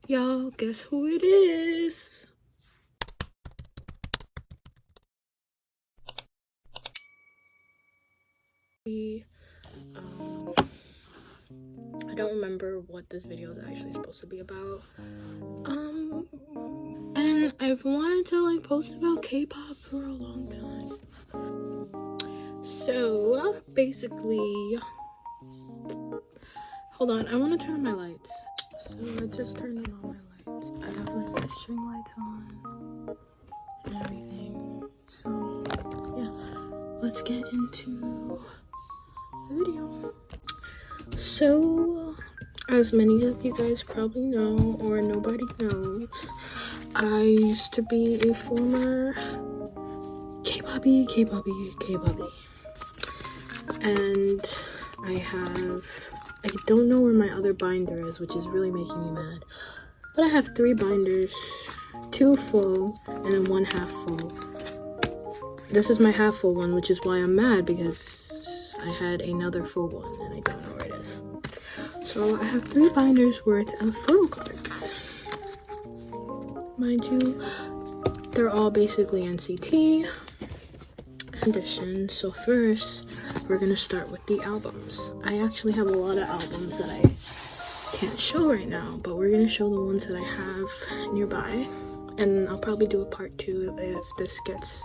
Y'all, guess who it is? I don't remember what this video is actually supposed to be about. And I've wanted to like post about K-pop for a long time. So basically, hold on, I want to turn on my lights. So I just turned on my lights. I have like my string lights on and everything. So yeah, let's get into the video. So as many of you guys probably know, or nobody knows, I used to be a former K-poppy, and I don't know where my other binder is, which is really making me mad, but I have 3 binders, 2 full and then 1 half full. This is my half full one, which is why I'm mad, because I had another full one and I don't know where it is. So I have 3 binders worth of photo cards. Mind you, they're all basically NCT edition. So first, we're gonna start with the albums. I actually have a lot of albums that I can't show right now, but we're gonna show the ones that I have nearby. And I'll probably do a part 2 if this gets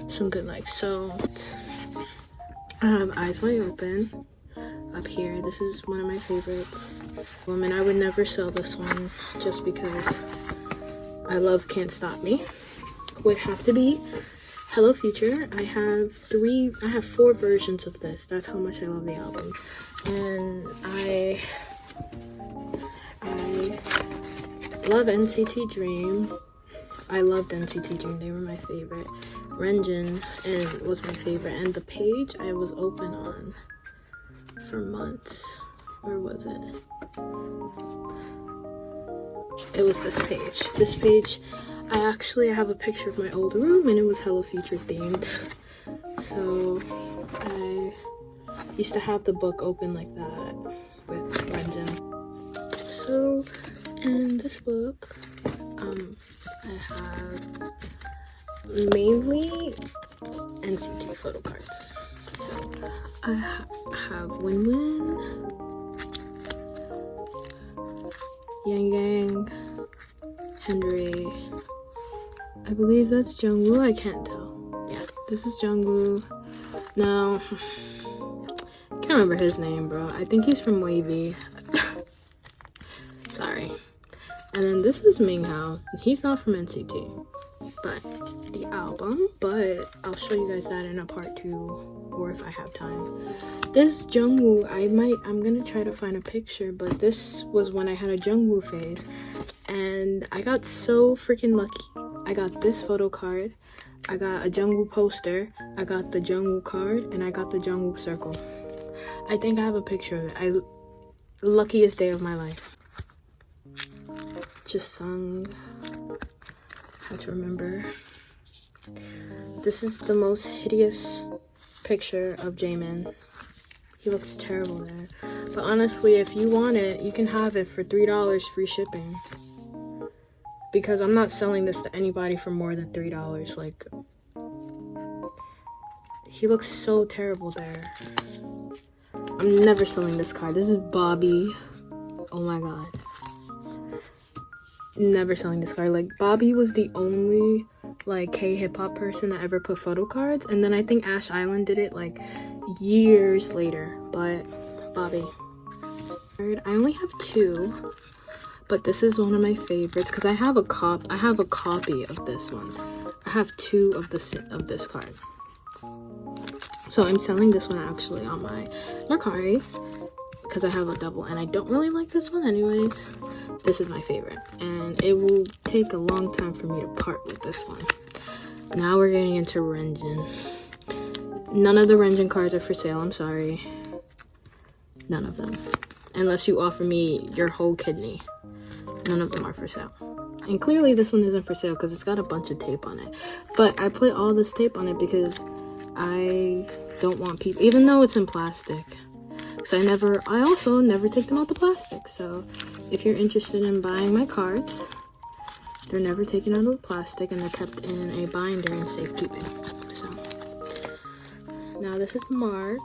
some good likes. So I have Eyes Wide Open up here. This is one of my favorites. And I would never sell this one just because I love Can't Stop Me. Would have to be Hello Future. I have 4 versions of this. That's how much I love the album. And I love NCT Dream. I loved NCT Dream. They were my favorite. Renjin was my favorite. And the page I was open on for months. Where was it? It was this page. This page, I have a picture of my old room and it was Hello Future themed. So I used to have the book open like that with Renjin. So in this book, I have mainly NCT photo cards. So I have Win Win, Yang Yang, Henry. I believe that's Jungwoo. I can't tell. Yeah, this is Jungwoo. Now, I can't remember his name, bro. I think he's from Wavy. Sorry. And then this is Minghao. He's not from NCT, but the album. But I'll show you guys that in a part 2, or if I have time. This Jungwoo, I'm gonna try to find a picture, but this was when I had a Jungwoo phase, and I got so freaking lucky. I got this photo card, I got a Jungwoo poster, I got the Jungwoo card, and I got the Jungwoo circle. I think I have a picture of it. Luckiest day of my life. Just sung. Had to remember. This is the most hideous picture of Jaemin. He looks terrible there. But honestly, if you want it, you can have it for $3 free shipping. Because I'm not selling this to anybody for more than $3. Like, he looks so terrible there. I'm never selling this card. This is Bobby. Oh my god. Never selling this card. Like, Bobby was the only like K-hip-hop person that ever put photo cards, and then I think Ash Island did it like years later. But Bobby, I only have 2, but this is one of my favorites because I have a copy of this one. I have 2 of this card, so I'm selling this one actually on my Mercari because I have a double, and I don't really like this one anyways. This is my favorite, and it will take a long time for me to part with this one. Now we're getting into Renjin. None of the Renjin cards are for sale, I'm sorry. None of them. Unless you offer me your whole kidney. None of them are for sale. And clearly this one isn't for sale because it's got a bunch of tape on it. But I put all this tape on it because I don't want people, even though it's in plastic. because I also never take them out the plastic. So if you're interested in buying my cards, they're never taken out of the plastic and they're kept in a binder in safekeeping. So now this is Mark.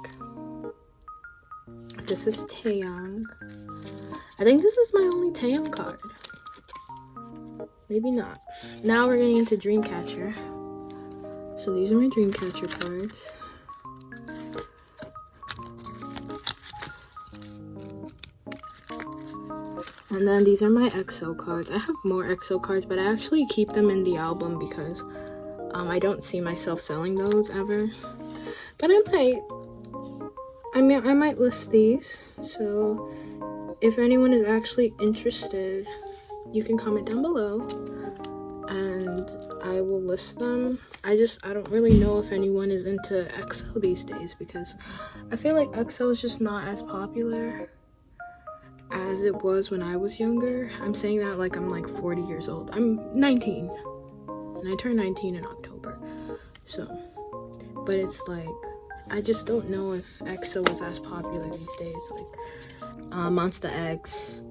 This is Taeyong. I think this is my only Taeyong card. Maybe not. Now we're getting into Dreamcatcher. So these are my Dreamcatcher cards. And then these are my EXO cards. I have more EXO cards, but I actually keep them in the album because I don't see myself selling those ever. But I might list these. So if anyone is actually interested, you can comment down below and I will list them. I don't really know if anyone is into EXO these days because I feel like EXO is just not as popular as it was when I was younger. I'm saying that like I'm like 40 years old. I'm 19 and I turned 19 in October. So, but it's like, I just don't know if EXO is as popular these days. Like Monster X,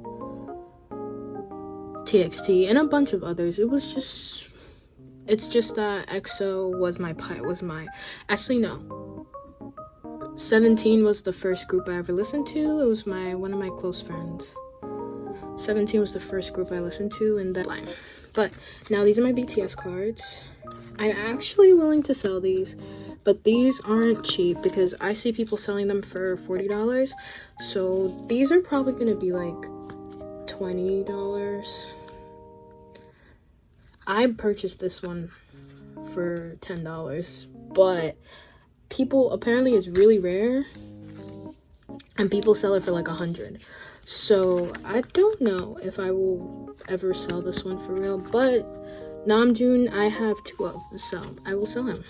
TXT, and a bunch of others. It's just that EXO actually no. 17 was the first group I ever listened to. It was one of my close friends. 17 was the first group I listened to, and then but now these are my BTS cards. I'm actually willing to sell these, but these aren't cheap because I see people selling them for $40. So these are probably gonna be like $20. I purchased this one for $10, but apparently it's really rare and people sell it for like $100. So I don't know if I will ever sell this one for real, but Namjoon I have 2 of, so I will sell him.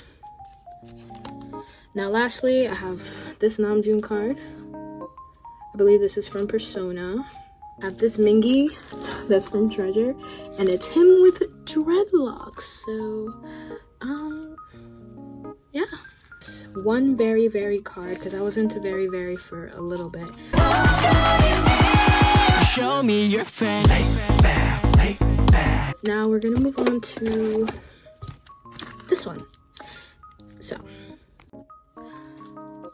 Now lastly, I have this Namjoon card. I believe this is from Persona. I have this Mingi that's from Treasure, and it's him with dreadlocks. So yeah, one very very card because I was into very very for a little bit. Show me your friend. Now we're gonna move on to this one.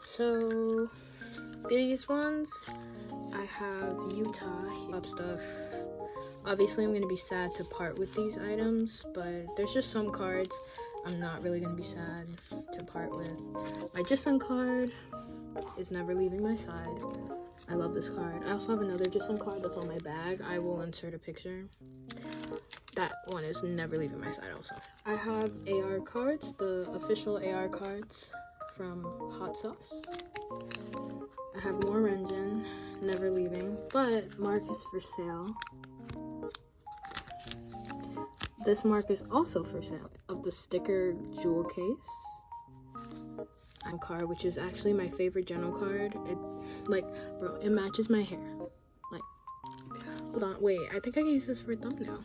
So these ones, I have Utah stuff. Obviously I'm gonna be sad to part with these items, but there's just some cards I'm not really gonna be sad to part with. My Jisung card is never leaving my side. I love this card. I also have another Jisung card that's on my bag. I will insert a picture. That one is never leaving my side also. I have AR cards, the official AR cards from Hot Sauce. I have more Renjin, never leaving, but Mark is for sale. This Mark is also for sale, of the sticker jewel case. Card, which is actually my favorite general card. It matches my hair. Like, hold on, wait, I think I can use this for a thumbnail.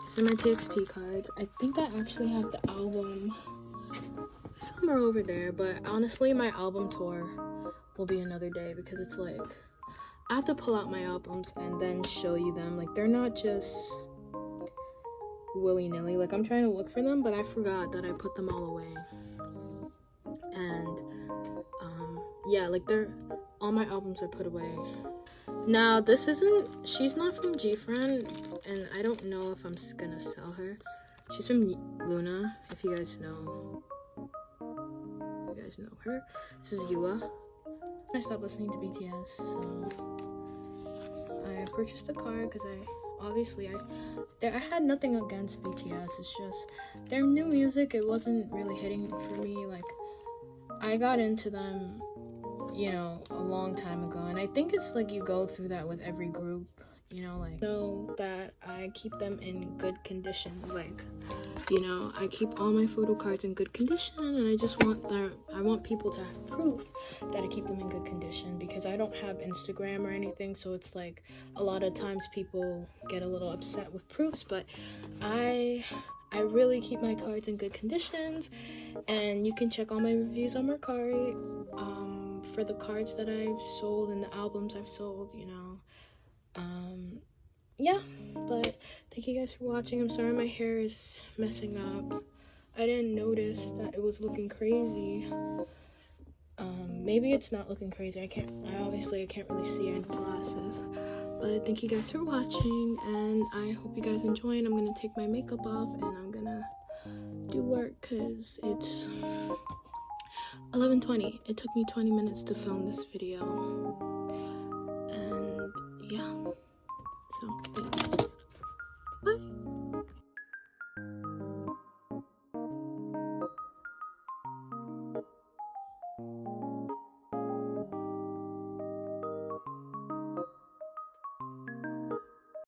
These are my TXT cards. I think I actually have the album somewhere over there, but honestly my album tour will be another day because it's like I have to pull out my albums and then show you them. Like, they're not just willy-nilly. Like, I'm trying to look for them, but I forgot that I put them all away. And yeah, like, all my albums are put away. Now she's not from G-Friend, and I don't know if I'm gonna sell her. She's from Luna, if you guys know her. This is Yua. I stopped listening to BTS, so I purchased the card because I had nothing against BTS. It's just their new music, it wasn't really hitting for me. Like, I got into them, a long time ago, and I think it's like you go through that with every group. you know, like, know that I keep them in good condition. Like, you know, I keep all my photo cards in good condition, and I just want I want people to have proof that I keep them in good condition, because I don't have Instagram or anything, so it's like a lot of times people get a little upset with proofs, but I really keep my cards in good conditions, and you can check all my reviews on Mercari for the cards that I've sold and the albums I've sold, you know. Yeah, but thank you guys for watching. I'm sorry my hair is messing up. I didn't notice that it was looking crazy. Maybe it's not looking crazy. I can't really see. I have glasses. But thank you guys for watching, and I hope you guys enjoy. And I'm gonna take my makeup off and I'm gonna do work because it's 11:20. It took me 20 minutes to film this video, and yeah, so thanks. Bye.